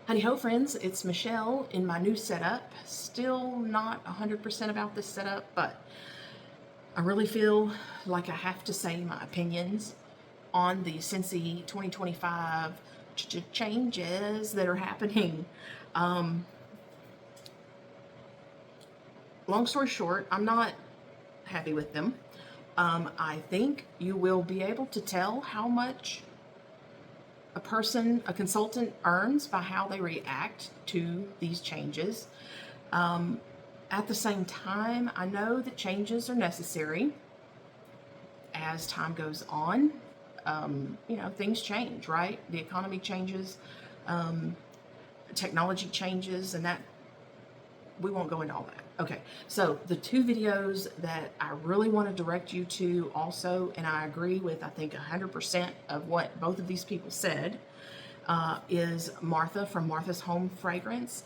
Hidey-Ho Friends, it's Michelle in my new setup. Still not 100% about this setup, but I really feel like I have to say my opinions on the Scentsy 2025 changes that are happening. Um, Long story short, I'm not happy with them. I think you will be able to tell how much a consultant earns by how they react to these changes. At the same time, I know that changes are necessary as time goes on. Things change, right? The economy changes, technology changes, and that we won't go into all that. Okay, so the two videos that I really want to direct you to also, and I agree with, I think 100% of what both of these people said, is Martha from Martha's Home Fragrance.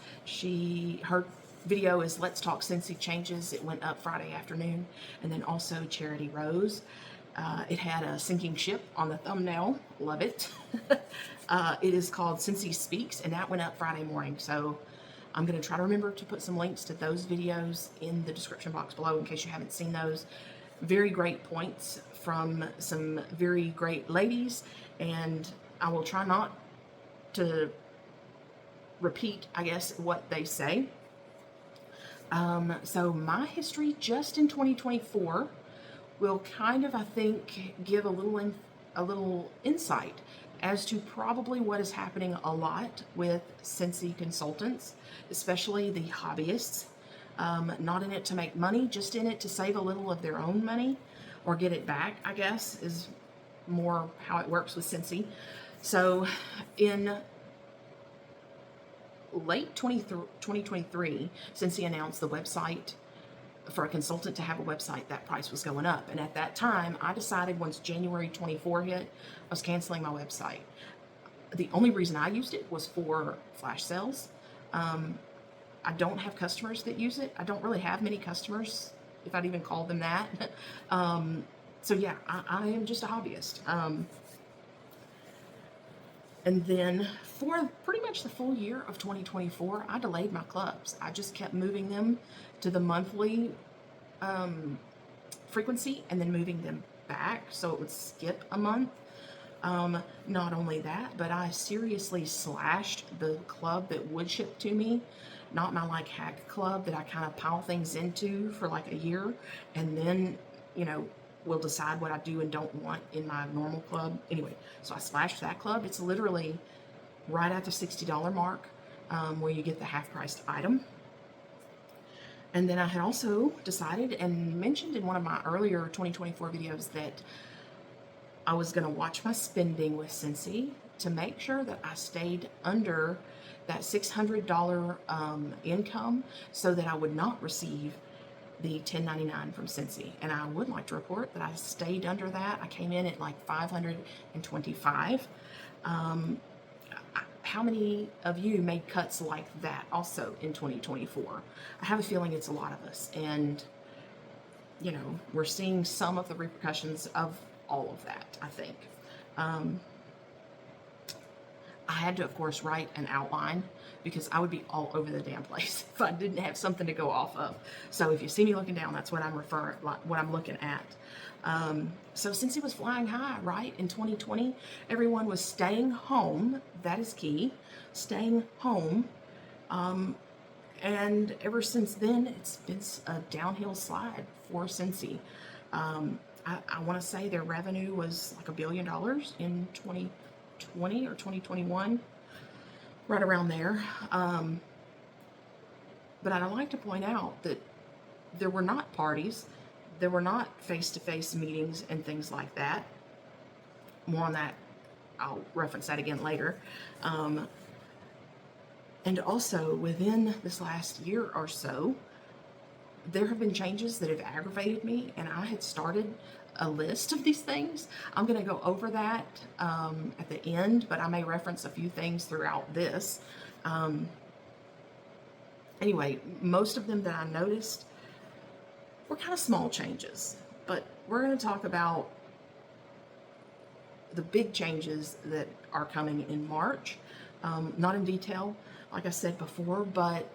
Her video is Let's Talk Scentsy Changes. It went up Friday afternoon. And then also Charity Rose. It had a sinking ship on the thumbnail. Love it. It is called Scentsy Speaks, and that went up Friday morning. So I'm going to try to remember to put some links to those videos in the description box below in case you haven't seen those. Very great points from some very great ladies, and I will try not to repeat, I guess, what they say. So my history just in 2024 will kind of, I think, give a little insight as to probably what is happening a lot with Scentsy consultants, especially the hobbyists. Not in it to make money, just in it to save a little of their own money or get it back, I guess, is more how it works with Scentsy. So in late 2023, Scentsy announced the website for a consultant to have a website, that price was going up. And at that time, I decided once January 24 hit, I was canceling my website. The only reason I used it was for flash sales. I don't have customers that use it. I don't really have many customers, if I'd even call them that. So yeah, I am just a hobbyist. And then for pretty much the full year of 2024, I delayed my clubs. I just kept moving them to the monthly frequency and then moving them back so it would skip a month. Not only that, but I seriously slashed the club that would ship to me, not my like hack club that I kind of pile things into for like a year and then, will decide what I do and don't want in my normal club. Anyway, so I slashed that club. It's literally right at the $60 mark, where you get the half-priced item. And then I had also decided and mentioned in one of my earlier 2024 videos that I was going to watch my spending with Scentsy to make sure that I stayed under that $600 income so that I would not receive the $10.99 from Scentsy. And I would like to report that I stayed under that. I came in at like $525. How many of you made cuts like that also in 2024? I have a feeling it's a lot of us. And, we're seeing some of the repercussions of all of that, I think. I had to, of course, write an outline because I would be all over the damn place if I didn't have something to go off of. So if you see me looking down, that's what I'm looking at. So Scentsy was flying high, right? In 2020, everyone was staying home. That is key, staying home. And ever since then, it's been a downhill slide for Scentsy. I want to say their revenue was like $1 billion in 2020 or 2021, right around there. But I'd like to point out that there were not parties, there were not face-to-face meetings and things like that. More on that, I'll reference that again later. And also within this last year or so, there have been changes that have aggravated me, and I had started a list of these things. I'm going to go over that at the end, but I may reference a few things throughout this. Anyway, most of them that I noticed were kind of small changes, but we're going to talk about the big changes that are coming in March. Not in detail, like I said before, but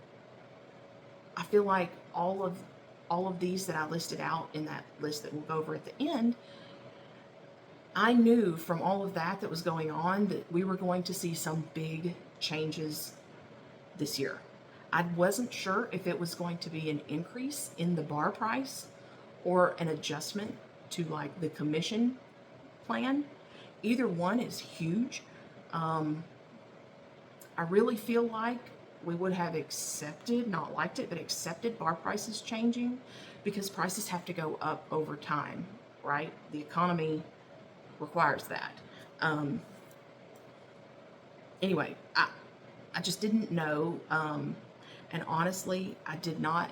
I feel like all of these that I listed out in that list that we'll go over at the end, I knew from all of that was going on that we were going to see some big changes this year. I wasn't sure if it was going to be an increase in the bar price or an adjustment to like the commission plan. Either one is huge. I really feel like we would have accepted, not liked it, but accepted bar prices changing because prices have to go up over time, right? The economy requires that. Anyway, I just didn't know. And honestly, I did not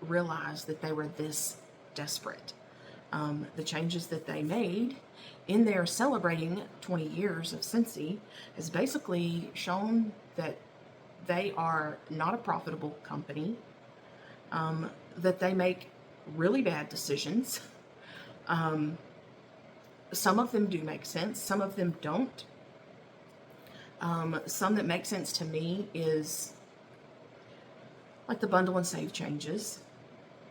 realize that they were this desperate. The changes that they made in their celebrating 20 years of Scentsy has basically shown that they are not a profitable company, that they make really bad decisions. Some of them do make sense, some of them don't. Some that make sense to me is like the bundle and save changes.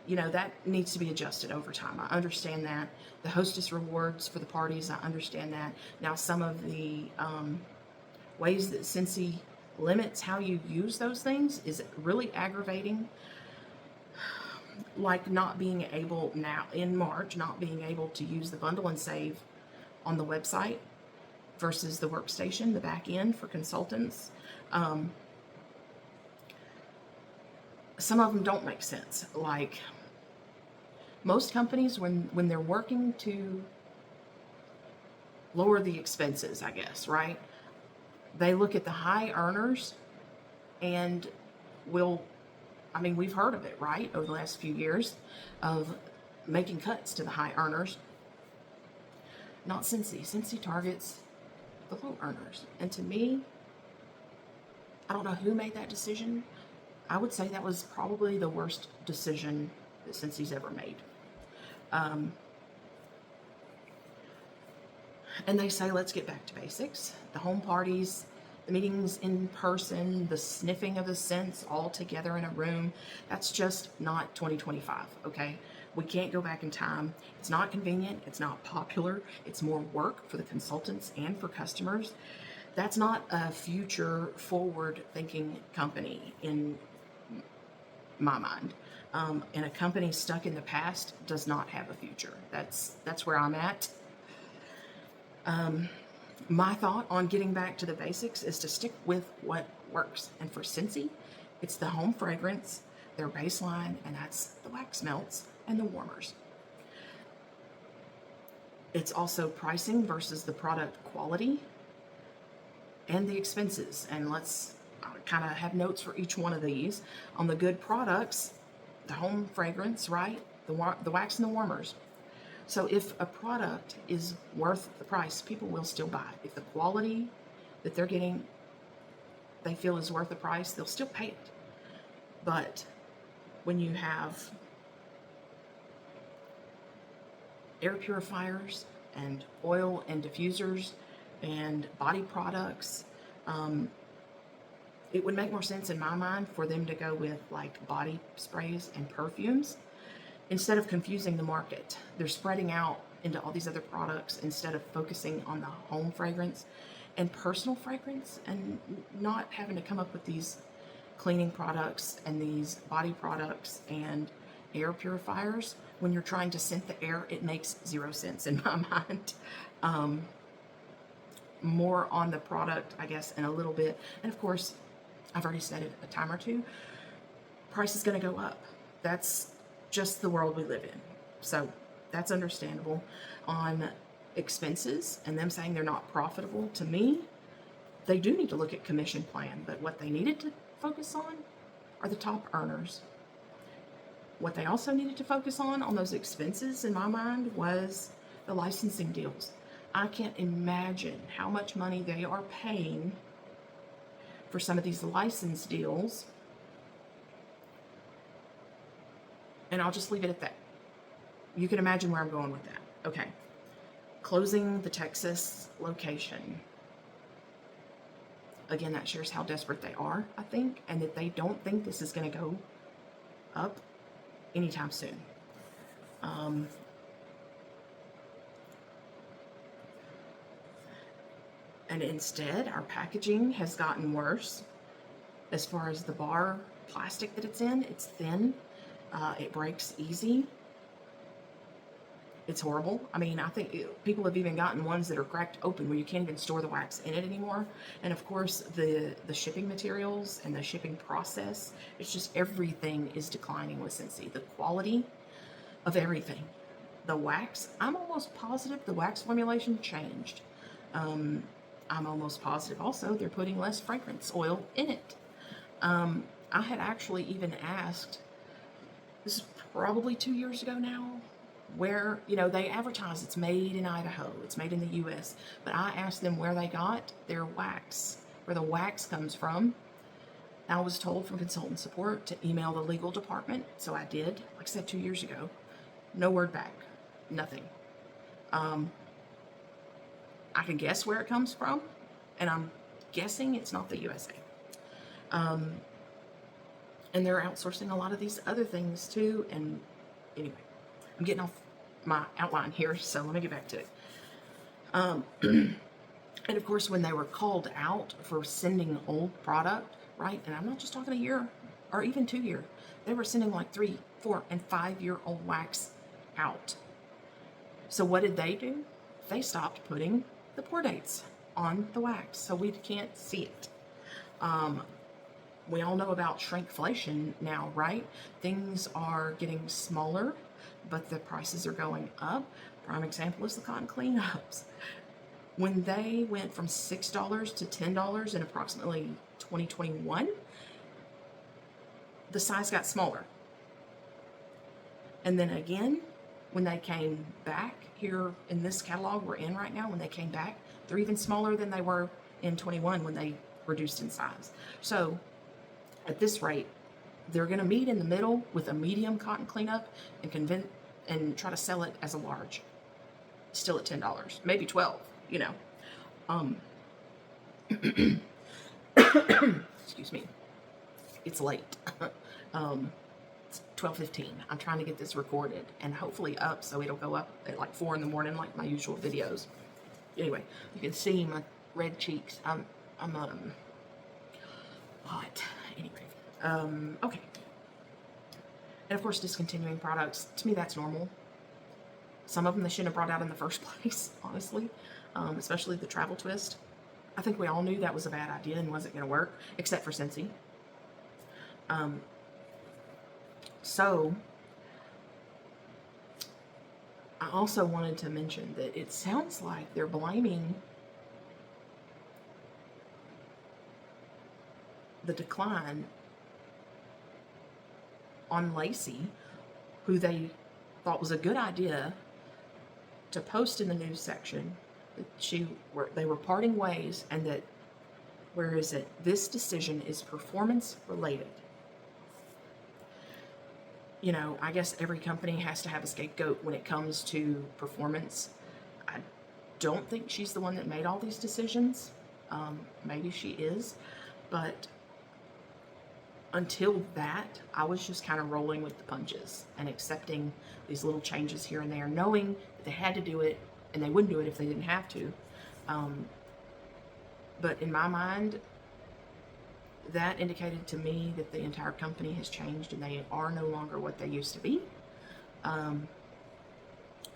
You know, that needs to be adjusted over time. I understand that. The hostess rewards for the parties, I understand that. Now, some of the ways that Scentsy limits how you use those things is really aggravating. Like not being able now in March, not being able to use the bundle and save on the website versus the workstation, the back end for consultants. Some of them don't make sense. Like most companies, when they're working to lower the expenses, I guess, right? They look at the high earners and we've heard of it, right? Over the last few years of making cuts to the high earners. Not Scentsy. Scentsy targets the low earners. And to me, I don't know who made that decision. I would say that was probably the worst decision that Scentsy's ever made. And they say, let's get back to basics. The home parties, the meetings in person, the sniffing of the scents all together in a room. That's just not 2025, okay? We can't go back in time. It's not convenient. It's not popular. It's more work for the consultants and for customers. That's not a future forward thinking company in my mind. And a company stuck in the past does not have a future. That's where I'm at. My thought on getting back to the basics is to stick with what works. And for Scentsy, it's the home fragrance, their baseline, and that's the wax melts and the warmers. It's also pricing versus the product quality and the expenses. And let's kind of have notes for each one of these. On the good products, the home fragrance, right? The wax and the warmers. So if a product is worth the price, people will still buy. If the quality that they're getting, they feel is worth the price, they'll still pay it. But when you have air purifiers and oil and diffusers and body products, it would make more sense in my mind for them to go with like body sprays and perfumes instead of confusing the market. They're spreading out into all these other products instead of focusing on the home fragrance and personal fragrance and not having to come up with these cleaning products and these body products and air purifiers. When you're trying to scent the air, it makes zero sense in my mind. More on the product, I guess, in a little bit. And of course, I've already said it a time or two, price is going to go up. That's just the world we live in. So that's understandable. On expenses and them saying they're not profitable, to me, they do need to look at commission plan, but what they needed to focus on are the top earners. What they also needed to focus on those expenses, in my mind, was the licensing deals. I can't imagine how much money they are paying for some of these license deals. And I'll just leave it at that. You can imagine where I'm going with that. Okay. Closing the Texas location. Again, that shares how desperate they are, I think, and that they don't think this is going to go up anytime soon. And instead, our packaging has gotten worse as far as the bar plastic that it's in. It's thin, it breaks easy. It's horrible. I mean, I think people have even gotten ones that are cracked open where you can't even store the wax in it anymore. And of course, the shipping materials and the shipping process, it's just everything is declining with Scentsy. The quality of everything. The wax, I'm almost positive the wax formulation changed. I'm almost positive also they're putting less fragrance oil in it. I had actually even asked, this is probably 2 years ago now, where, you know, they advertise it's made in Idaho, it's made in the US, but I asked them where they got their wax, where the wax comes from. I was told from consultant support to email the legal department, so I did, like I said, 2 years ago. No word back, nothing. I can guess where it comes from, and I'm guessing it's not the USA. And they're outsourcing a lot of these other things too, and anyway, I'm getting off my outline here, so let me get back to it. And of course, when they were called out for sending old product, right, and I'm not just talking a year or even 2 year, they were sending like 3, 4, and 5-year-old wax out. So what did they do? They stopped putting the pour dates on the wax, so we can't see it. We all know about shrinkflation now, right? Things are getting smaller, but the prices are going up. Prime example is the cotton cleanups. When they went from $6 to $10 in approximately 2021, the size got smaller. And then again, when they came back here in this catalog we're in right now, when they came back, they're even smaller than they were in 21 when they reduced in size. So at this rate, they're going to meet in the middle with a medium cotton cleanup and try to sell it as a large, still at $10, maybe $12. You know, excuse me. It's late. It's 12:15. I'm trying to get this recorded and hopefully up so it'll go up at like 4 in the morning, like my usual videos. Anyway, you can see my red cheeks. I'm hot. Anyway, okay. And of course, discontinuing products, to me, that's normal. Some of them they shouldn't have brought out in the first place, honestly, especially the travel twist. I think we all knew that was a bad idea and wasn't going to work, except for Scentsy. So, I also wanted to mention that it sounds like they're blaming the decline on Lacey, who they thought was a good idea to post in the news section that they were parting ways, and that, where is it? This decision is performance related. You know, I guess every company has to have a scapegoat when it comes to performance. I don't think she's the one that made all these decisions. Maybe she is, but until that, I was just kind of rolling with the punches and accepting these little changes here and there, knowing that they had to do it and they wouldn't do it if they didn't have to. But in my mind, that indicated to me that the entire company has changed and they are no longer what they used to be. And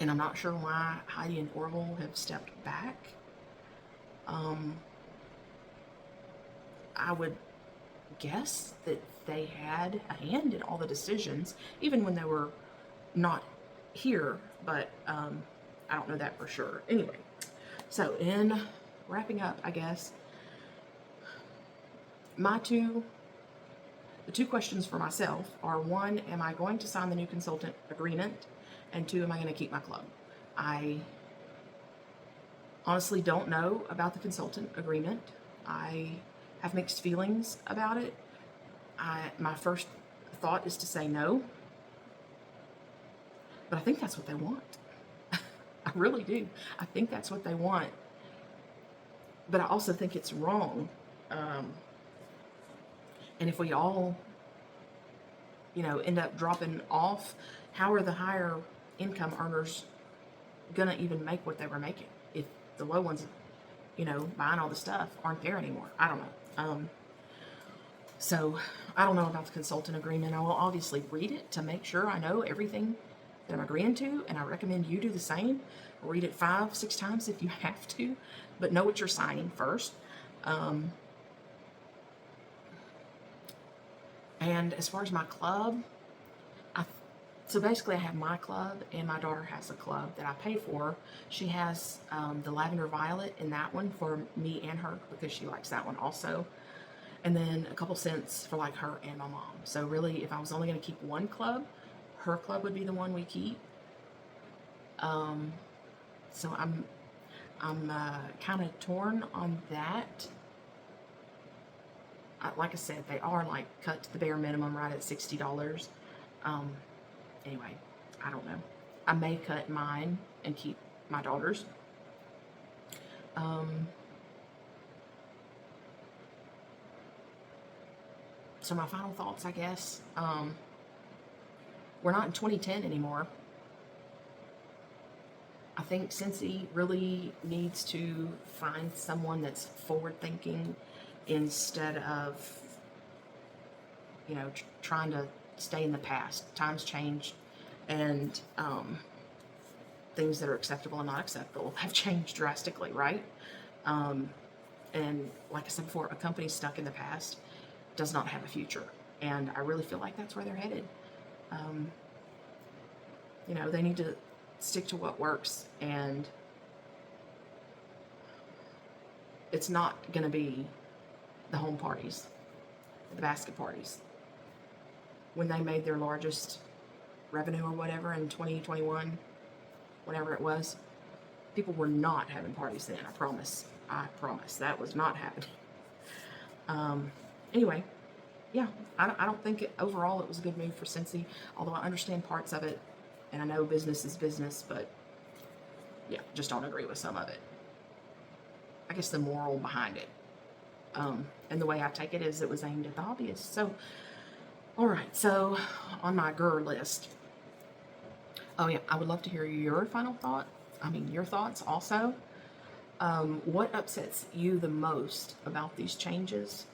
I'm not sure why Heidi and Orville have stepped back. I would guess that they had a hand in all the decisions, even when they were not here, but I don't know that for sure. Anyway, so in wrapping up, I guess, the two questions for myself are: one, am I going to sign the new consultant agreement? And two, am I going to keep my club? I honestly don't know about the consultant agreement. I have mixed feelings about it. My first thought is to say no, but I think that's what they want. I really do. I think that's what they want. But I also think it's wrong Um, and if we all, end up dropping off, how are the higher income earners gonna even make what they were making if the low ones, buying all the stuff aren't there anymore? I don't know. So I don't know about the consultant agreement. I will obviously read it to make sure I know everything that I'm agreeing to, and I recommend you do the same. Read it 5, 6 times if you have to, but know what you're signing first. And as far as my club, so basically I have my club and my daughter has a club that I pay for. She has the lavender violet in that one for me and her because she likes that one also. And then a couple cents for like her and my mom. So really, if I was only going to keep one club, her club would be the one we keep. So I'm kind of torn on that. Like I said, they are like cut to the bare minimum right at $60. Anyway, I don't know. I may cut mine and keep my daughter's. So my final thoughts, I guess. We're not in 2010 anymore. I think Scentsy really needs to find someone that's forward thinking instead of, trying to stay in the past. Times change, and things that are acceptable and not acceptable have changed drastically, right? And like I said before, a company stuck in the past does not have a future. And I really feel like that's where they're headed. They need to stick to what works, and it's not going to be the home parties, the basket parties. When they made their largest revenue or whatever in 2021, whatever it was, people were not having parties then. I promise. That was not happening. Anyway, yeah, I don't think overall it was a good move for Scentsy, although I understand parts of it, and I know business is business, but yeah, just don't agree with some of it. I guess the moral behind it. And the way I take it is it was aimed at the hobbyists. So, all right, so on my GER list. Oh yeah, I would love to hear your final thought. Your thoughts also. What upsets you the most about these changes?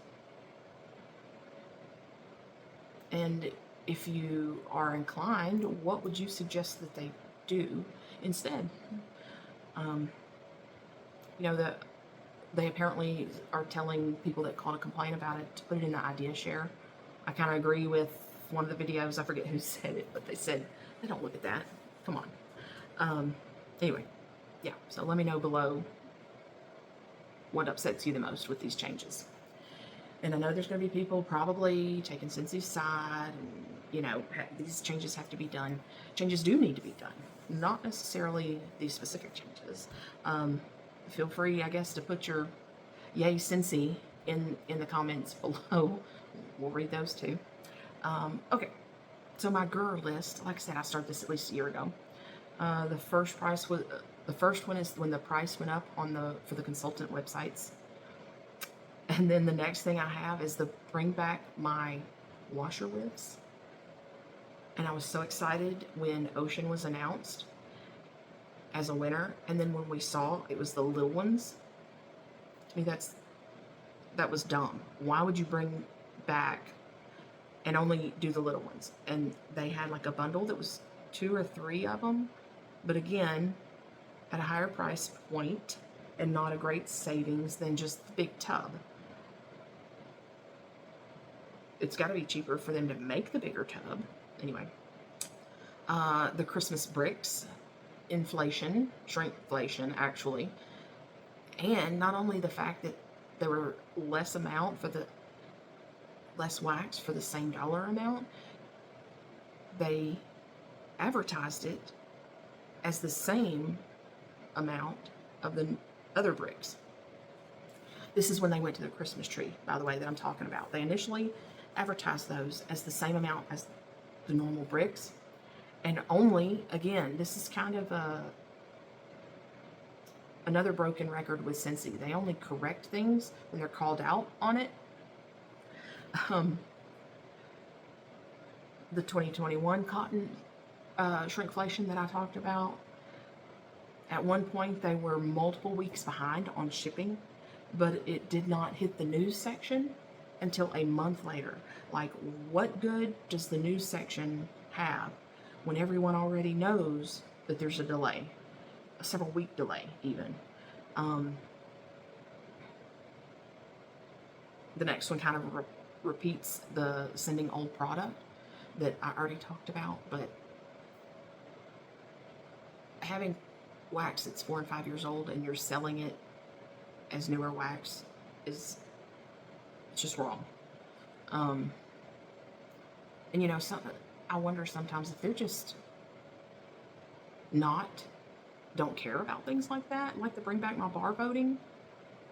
And if you are inclined, what would you suggest that they do instead? That they apparently are telling people that call to complain about it to put it in the idea share. I kind of agree with one of the videos. I forget who said it, but they said, they don't look at that. Come on. Anyway, yeah. So let me know below what upsets you the most with these changes. And I know there's going to be people probably taking Scentsy's side, and these changes have to be done. Changes do need to be done, not necessarily these specific changes. Feel free, I guess, to put your yay Scentsy in the comments below. We'll read those too. Okay, so my GER list, like I said, I started this at least a year ago. The first one is when the price went up for the consultant websites. And then the next thing I have is the bring back my washer lifts. And I was so excited when Ocean was announced as a winner. And then when we saw it was the little ones, to me that was dumb. Why would you bring back and only do the little ones? And they had like a bundle that was 2 or 3 of them. But again, at a higher price point and not a great savings than just the big tub. It's got to be cheaper for them to make the bigger tub. Anyway, the Christmas bricks, shrinkflation actually. And not only the fact that there were less wax for the same dollar amount, they advertised it as the same amount of the other bricks. This is when they went to the Christmas tree, by the way, that I'm talking about. They initially advertised those as the same amount as the normal bricks, and only, again, this is kind of another broken record with Scentsy. They only correct things when they're called out on it. Um, the 2021 cotton shrinkflation that I talked about, at one point they were multiple weeks behind on shipping, but it did not hit the news section until a month later. Like, what good does the news section have when everyone already knows that there's a delay, a several week delay even? The next one kind of repeats the sending old product that I already talked about, but having wax that's 4 and 5 years old and you're selling it as newer wax is, it's just wrong. And you know, I wonder sometimes if they're just don't care about things like that, like the Bring Back My Bar voting.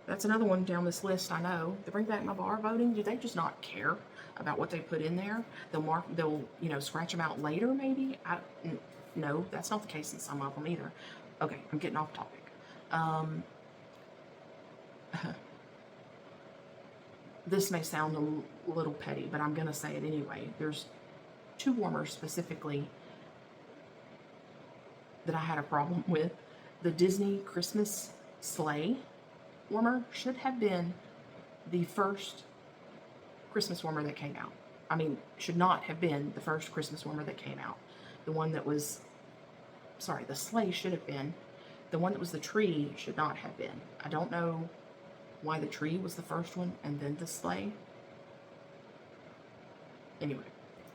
That's another one down this list. I know the Bring Back My Bar voting. Do they just not care about what they put in there? They'll scratch them out later. Maybe no, that's not the case in some of them either. Okay, I'm getting off topic. This may sound a little petty, but I'm gonna say it anyway. There's 2 warmers specifically that I had a problem with. The Disney Christmas sleigh warmer should have been the first Christmas warmer that came out. I mean, should not have been the first Christmas warmer that came out. The one that was, sorry, the sleigh should have been. The one that was the tree should not have been. I don't know why the tree was the first one and then the sleigh. Anyway,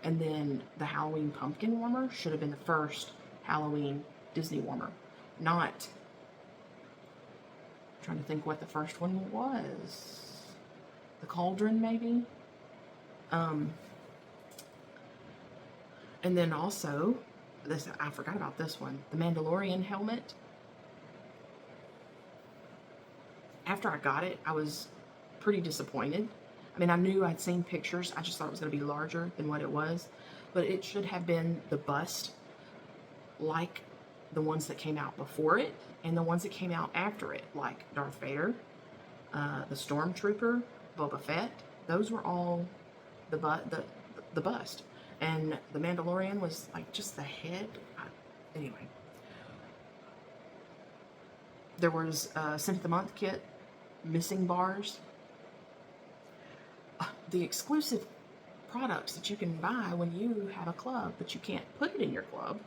and then the Halloween pumpkin warmer should have been the first Halloween Disney warmer, not, I'm trying to think what the first one was. The cauldron, maybe. And then also, this, I forgot about this one, the Mandalorian helmet. After I got it, I was pretty disappointed. I mean, I knew I'd seen pictures. I just thought it was going to be larger than what it was. But it should have been the bust, like the ones that came out before it, and the ones that came out after it, like Darth Vader, the Stormtrooper, Boba Fett. Those were all the bust. And the Mandalorian was like just the head. Anyway. There was a Scent of the Month kit, missing bars. The exclusive products that you can buy when you have a club, but you can't put it in your club,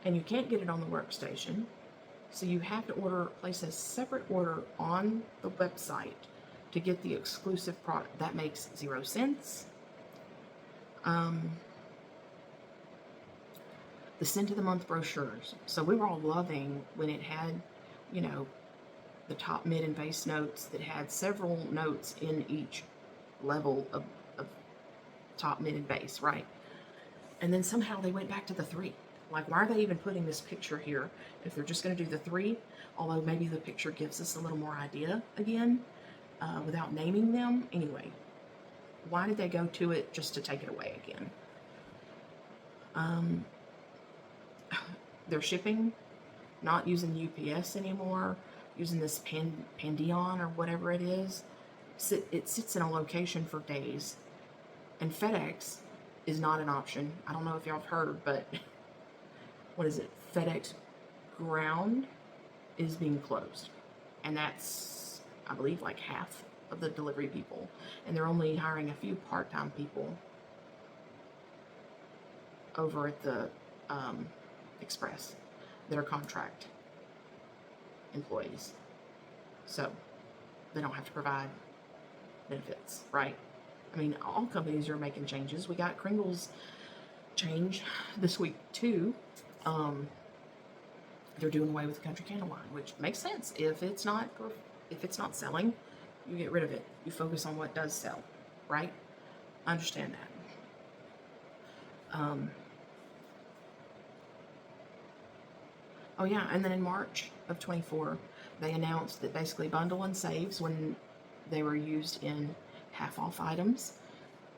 and you can't get it on the workstation, so you have to place a separate order on the website to get the exclusive product. That makes 0 sense. The Scent of the Month brochures. So we were all loving when it had, the top, mid, and base notes that had several notes in each level of top, mid, and base, right? And then somehow they went back to the 3. Like, why are they even putting this picture here if they're just going to do the 3? Although maybe the picture gives us a little more idea again, without naming them. Anyway, why did they go to it just to take it away again? They're shipping, not using UPS anymore, using this Pandion or whatever it is. It sits in a location for days. And FedEx is not an option. I don't know if y'all have heard, but what is it? FedEx Ground is being closed. And that's, I believe, like half of the delivery people. And they're only hiring a few part-time people over at the Express that are contract employees. So they don't have to provide benefits, right? I mean, all companies are making changes. We got Kringle's change this week too. They're doing away with the country candle line, which makes sense. If it's not selling, you get rid of it. You focus on what does sell, right? I understand that. Oh yeah, and then in March of 24, they announced that basically bundle and saves, when they were used in half off items,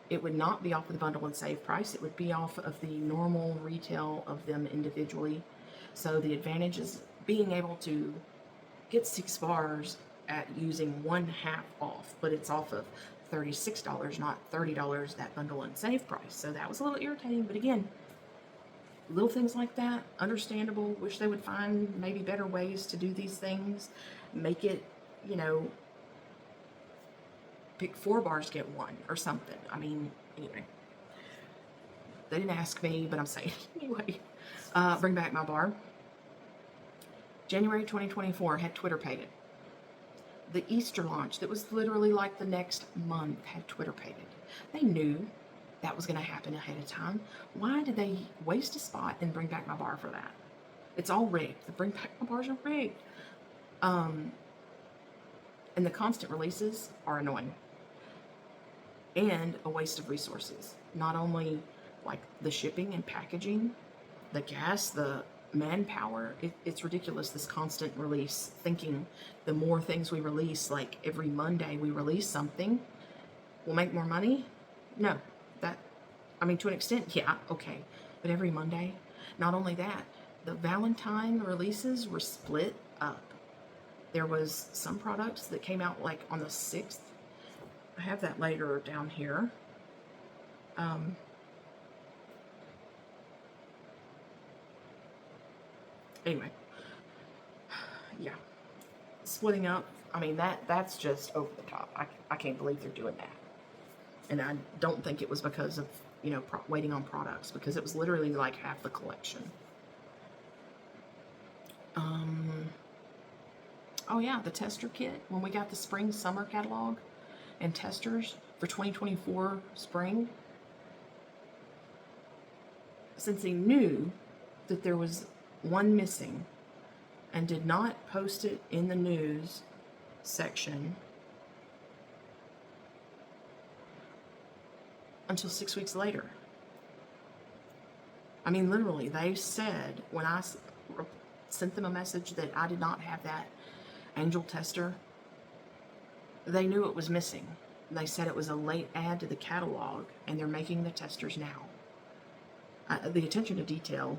it would not be off of the bundle and save price. It would be off of the normal retail of them individually. So the advantage is being able to get 6 bars at using 1/2 off, but it's off of $36, not $30, that bundle and save price. So that was a little irritating, but again, little things like that, understandable. Wish they would find maybe better ways to do these things. Make it, you know, pick 4 bars, get 1 or something. I mean, anyway. They didn't ask me, but I'm saying anyway. Bring back my bar. January 2024 had Twitter paid it. The Easter launch that was literally like the next month had Twitter paid it. They knew that was going to happen ahead of time. Why did they waste a spot and bring back my bar for that? It's all rigged. The bring back my bars are rigged. And the constant releases are annoying and a waste of resources. Not only like the shipping and packaging, the gas, the manpower, it's ridiculous, this constant release, thinking the more things we release, like every Monday we release something, we'll make more money. No, that, I mean, to an extent, yeah, okay, but every Monday. Not only that, the Valentine releases were split up. There was some products that came out like on the 6th. I have that later down here. Anyway, yeah, splitting up. I mean, that's just over the top. I can't believe they're doing that. And I don't think it was because of, you know, waiting on products, because it was literally like half the collection. Oh yeah, the tester kit. When we got the spring summer catalog and testers for 2024 spring, since they knew that there was one missing and did not post it in the news section until 6 weeks later. I mean, literally, they said when I sent them a message that I did not have that angel tester, they knew it was missing. They said it was a late add to the catalog and they're making the testers now. The attention to detail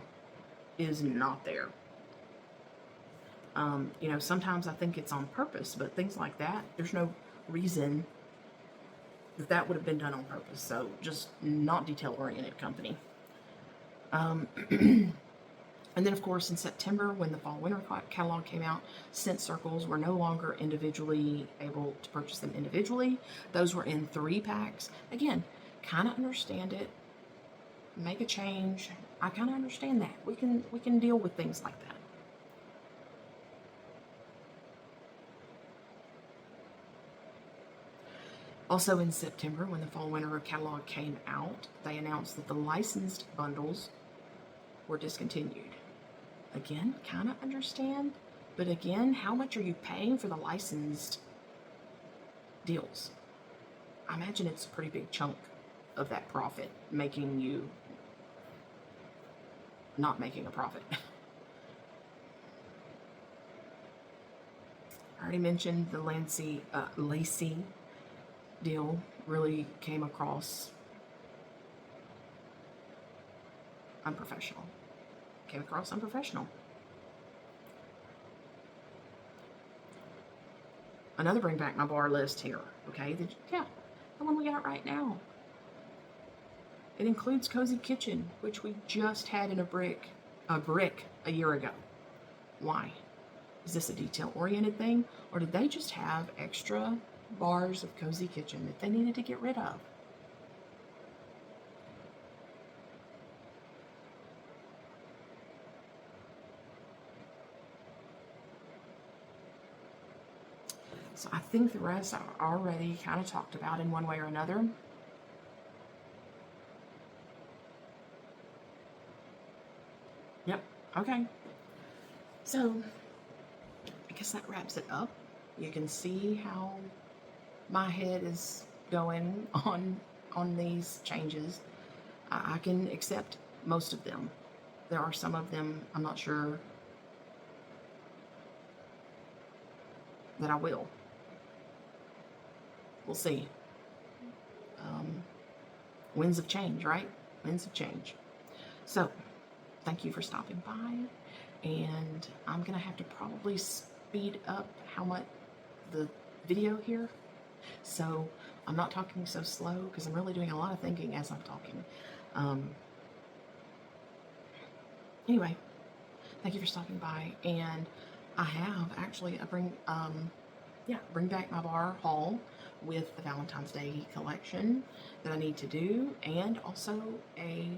is not there. You know, sometimes I think it's on purpose, but things like that, there's no reason that would have been done on purpose. So just not detail-oriented company. And then, of course, in September, when the fall-winter catalog came out, scent circles were no longer individually able to purchase them individually. Those were in 3-packs. Again, kind of understand it. Make a change. I kind of understand that. We can deal with things like that. Also in September, when the fall-winter catalog came out, they announced that the licensed bundles were discontinued. Again, kind of understand, but again, how much are you paying for the licensed deals? I imagine it's a pretty big chunk of that profit, making you not making a profit. I already mentioned the Lacy deal really came across unprofessional. Another bring back my bar list here, okay? The one we got right now. It includes Cozy Kitchen, which we just had in a brick a year ago. Why? Is this a detail-oriented thing, or did they just have extra bars of Cozy Kitchen that they needed to get rid of? So I think the rest I already kind of talked about in one way or another. Yep, okay. So I guess that wraps it up. You can see how my head is going on these changes. I can accept most of them. There are some of them I'm not sure that I will. We'll see. Winds of change, right? Winds of change. So, thank you for stopping by. And I'm going to have to probably speed up how much the video here. So I'm not talking so slow because I'm really doing a lot of thinking as I'm talking. Anyway, thank you for stopping by. And I have actually, bring back my bar haul with the Valentine's Day collection that I need to do, and also a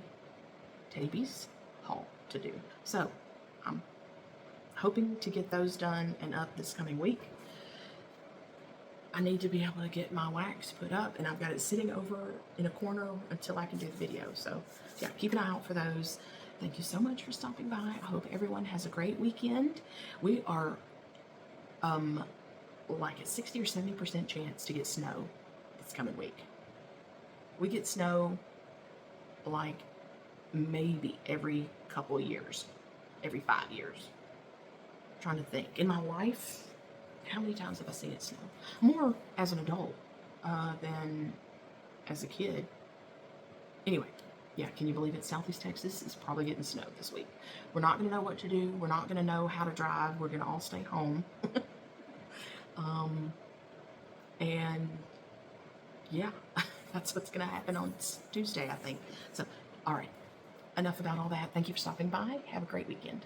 Teddy Bees haul to do. So I'm hoping to get those done and up this coming week. I need to be able to get my wax put up, and I've got it sitting over in a corner until I can do the video. So yeah, keep an eye out for those. Thank you so much for stopping by. I hope everyone has a great weekend. We are like a 60 or 70% chance to get snow this coming week. We get snow like maybe every couple of years, every 5 years. I'm trying to think. In my life, how many times have I seen it snow? More as an adult than as a kid. Anyway, yeah, can you believe it? Southeast Texas is probably getting snow this week. We're not going to know what to do. We're not going to know how to drive. We're going to all stay home. And yeah, that's what's going to happen on Tuesday, I think. So, all right, enough about all that. Thank you for stopping by. Have a great weekend.